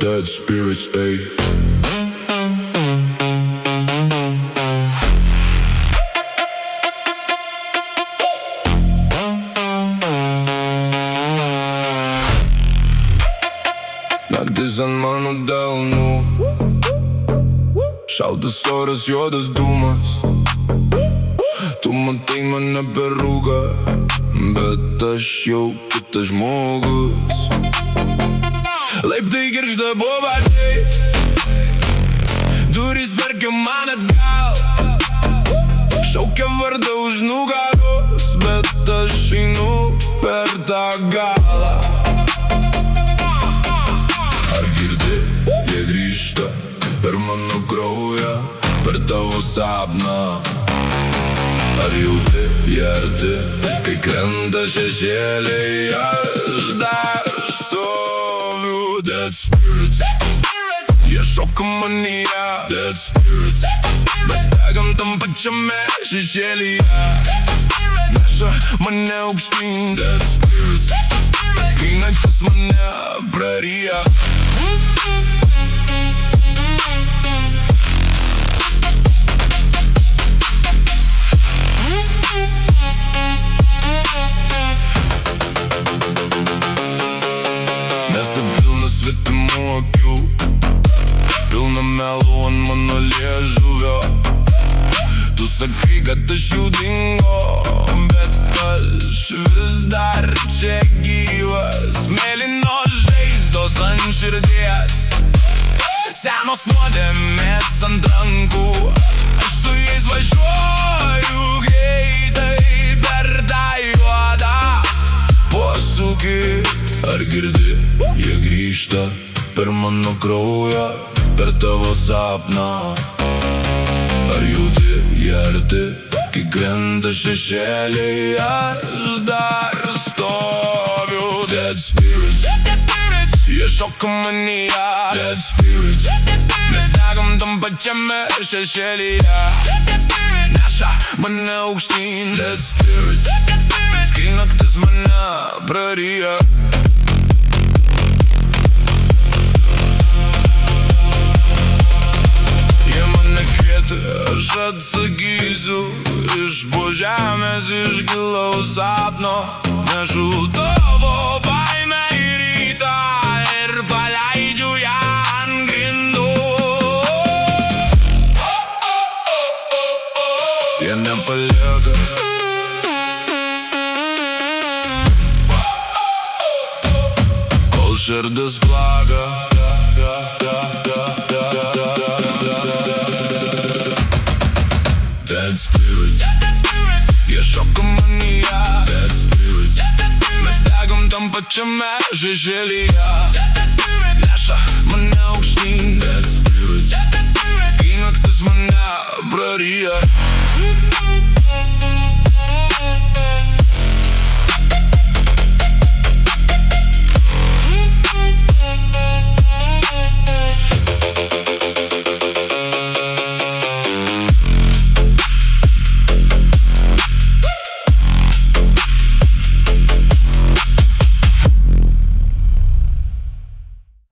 Dead spirits, ey. Naktis ant mano delnų, šaltas oras, juodas dūmas. Tu matai mane per rūką, bet aš jau kitas žmogus. Laiptai girgžda bobardžiais, durys verkia man atgal. Šaukia vardą už nugaros, bet aš einu per tą galą. Ar girdi, jie grįžta per mano kraują, per tavo sapną. Ar jauti, jie arti, kai krenta šešėliai, aš dar stoviu. Dead spirits, jie šoka manyje. Dead spirits, mes degam tam pačiame šešėlyje. Neša mane aukštyn. Dead spirits, kai naktis mane praryja. Nes tai pilna svetimų akių, pilna melų ant mano liežuvio. Tu sakai, kad aš jau dingo, bet aš vis dar čia gyvas. Mėlynos žaizdos ant širdies, senos nuodėmės ant rankų. Aš su jais važiuoju greitai per tą juodą posūkį. Ar girdi, jie grįžta per mano kraują, per tavo sapną. Ar jauti, jie arti, kai krenta šešėliai, aš dar stoviu. Dead spirits, jie šoka manyje. Dead spirits, mes degam tam pačiame šešėlyje. Neša mane aukštyn. Dead spirits, kai naktis mane praryja. Aš atsakysiu iš po žemės, iš gilaus sapno. Nešu tavo baimę į rytą ir paleidžiu ją ant grindų. Jie nepalieka, kol širdis plaka. Dead spirits, jie šoka manyje. Dead spirits, mes degam tam pačiame šešėlyje. Neša mane aukštyn. Dead spirits, kai naktis mane praryja.